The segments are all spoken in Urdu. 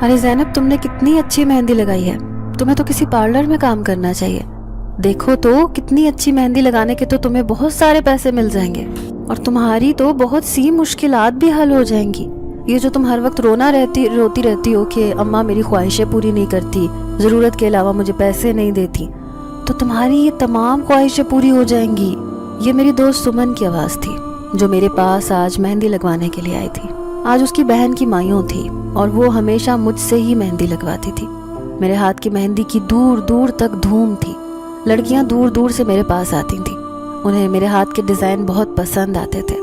ارے زینب، تم نے کتنی اچھی مہندی لگائی ہے، تمہیں تو کسی پارلر میں کام کرنا چاہیے۔ دیکھو تو کتنی اچھی مہندی لگانے کے تو تمہیں بہت سارے پیسے مل جائیں گے، اور تمہاری تو بہت سی مشکلات بھی حل ہو جائیں گی۔ یہ جو تم ہر وقت روتی رہتی ہو کہ اماں میری خواہشیں پوری نہیں کرتی، ضرورت کے علاوہ مجھے پیسے نہیں دیتی، تو تمہاری یہ تمام خواہشیں پوری ہو جائیں گی۔ یہ میری دوست سمن کی آواز تھی جو میرے پاس آج مہندی لگوانے کے لیے آئی تھی۔ آج اس کی بہن کی مائیوں تھی اور وہ ہمیشہ مجھ سے ہی مہندی لگواتی تھی۔ میرے ہاتھ کی مہندی کی دور دور تک دھوم تھی۔ لڑکیاں دور دور سے میرے پاس آتی تھیں، انہیں میرے ہاتھ کے ڈیزائن بہت پسند آتے تھے۔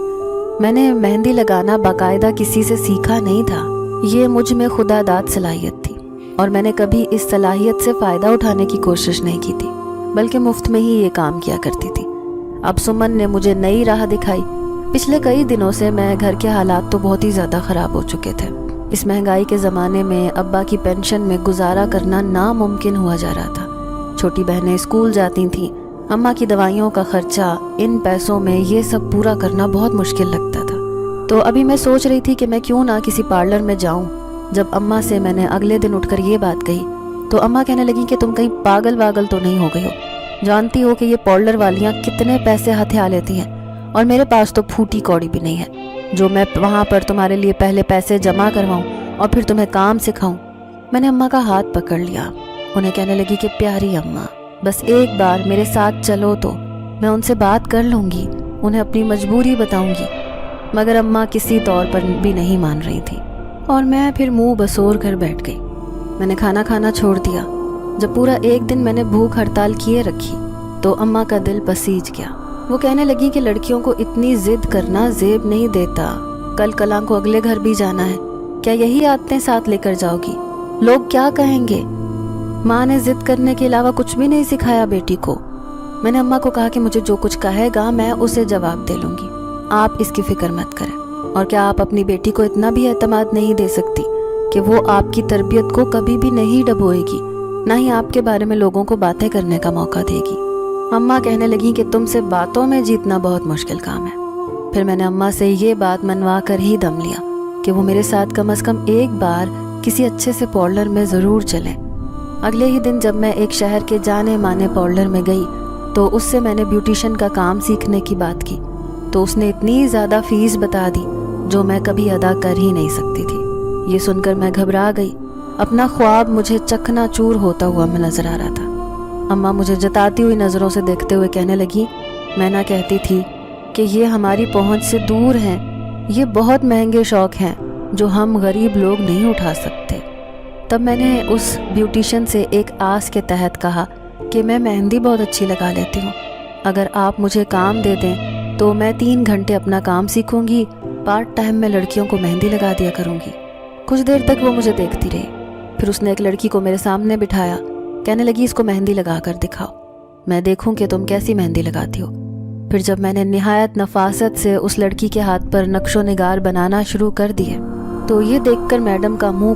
میں نے مہندی لگانا باقاعدہ کسی سے سیکھا نہیں تھا، یہ مجھ میں خدا داد صلاحیت تھی، اور میں نے کبھی اس صلاحیت سے فائدہ اٹھانے کی کوشش نہیں کی تھی، بلکہ مفت میں ہی یہ کام کیا کرتی تھی۔ اب سمن نے مجھے نئی راہ دکھائی۔ پچھلے کئی دنوں سے میں گھر کے حالات تو بہت ہی زیادہ خراب ہو چکے تھے۔ اس مہنگائی کے زمانے میں ابا کی پینشن میں گزارا کرنا ناممکن ہوا جا رہا تھا۔ چھوٹی بہنیں اسکول جاتی تھیں، اماں کی دوائیوں کا خرچہ، ان پیسوں میں یہ سب پورا کرنا بہت مشکل لگتا تھا۔ تو ابھی میں سوچ رہی تھی کہ میں کیوں نہ کسی پارلر میں جاؤں۔ جب اماں سے میں نے اگلے دن اٹھ کر یہ بات کہی تو اماں کہنے لگی کہ تم کہیں پاگل واگل تو نہیں ہو گئی ہو، جانتی ہو کہ یہ پارلر والیاں کتنے پیسے ہتھیا لیتی ہیں، اور میرے پاس تو پھوٹی کوڑی بھی نہیں ہے جو میں وہاں پر تمہارے لیے پہلے پیسے جمع کرواؤں اور پھر تمہیں کام سکھاؤں۔ میں نے اماں کا ہاتھ پکڑ لیا، انہیں کہنے لگی کہ پیاری اماں، بس ایک بار میرے ساتھ چلو تو میں ان سے بات کر لوں گی، انہیں اپنی مجبوری بتاؤں گی۔ مگر اماں کسی طور پر بھی نہیں مان رہی تھی، اور میں پھر منہ بسور کر بیٹھ گئی۔ میں نے کھانا کھانا چھوڑ دیا۔ جب پورا ایک دن میں نے بھوک ہڑتال کیے رکھی تو اماں کا دل پسیج گیا۔ وہ کہنے لگی کہ لڑکیوں کو اتنی ضد کرنا زیب نہیں دیتا، کل کلاں کو اگلے گھر بھی جانا ہے، کیا یہی عادتیں ساتھ لے کر جاؤ گی؟ لوگ کیا کہیں گے؟ ماں نے ضد کرنے کے علاوہ کچھ بھی نہیں سکھایا بیٹی کو۔ میں نے اماں کو کہا کہ مجھے جو کچھ کہے گا میں اسے جواب دے لوں گی، آپ اس کی فکر مت کریں۔ اور کیا آپ اپنی بیٹی کو اتنا بھی اعتماد نہیں دے سکتی کہ وہ آپ کی تربیت کو کبھی بھی نہیں ڈبوئے گی، نہ ہی آپ کے بارے میں لوگوں کو باتیں کرنے کا موقع دے گی؟ اماں کہنے لگی کہ تم سے باتوں میں جیتنا بہت مشکل کام ہے۔ پھر میں نے اماں سے یہ بات منوا کر ہی دم لیا کہ وہ میرے ساتھ کم از کم ایک بار کسی اچھے سے پارلر میں ضرور چلیں۔ اگلے ہی دن جب میں ایک شہر کے جانے مانے پارلر میں گئی تو اس سے میں نے بیوٹیشن کا کام سیکھنے کی بات کی، تو اس نے اتنی زیادہ فیس بتا دی جو میں کبھی ادا کر ہی نہیں سکتی تھی۔ یہ سن کر میں گھبرا گئی، اپنا خواب مجھے چکنا چور ہوتا ہوا میں نظر آ رہا تھا۔ اماں مجھے جتاتی ہوئی نظروں سے دیکھتے ہوئے کہنے لگی، میں نہ کہتی تھی کہ یہ ہماری پہنچ سے دور ہیں، یہ بہت مہنگے شوق ہیں جو ہم غریب لوگ نہیں اٹھا سکتے۔ تب میں نے اس بیوٹیشن سے ایک آس کے تحت کہا کہ میں مہندی بہت اچھی لگا لیتی ہوں، اگر آپ مجھے کام دے دیں تو میں 3 گھنٹے اپنا کام سیکھوں گی، پارٹ ٹائم میں لڑکیوں کو مہندی لگا دیا کروں گی۔ کچھ دیر تک وہ مجھے دیکھتی رہی، پھر اس نے ایک لڑکی کو میرے سامنے بٹھایا، کہنے لگی اس کو مہندی لگا کر دکھاؤ، میں دیکھوں کہ تم کیسی مہندی لگاتی ہو۔ پھر جب میں نے نہایت نفاست سے اس لڑکی کے ہاتھ پر نقش و نگار بنانا شروع کر دیے تو یہ دیکھ کر میڈم کا منہ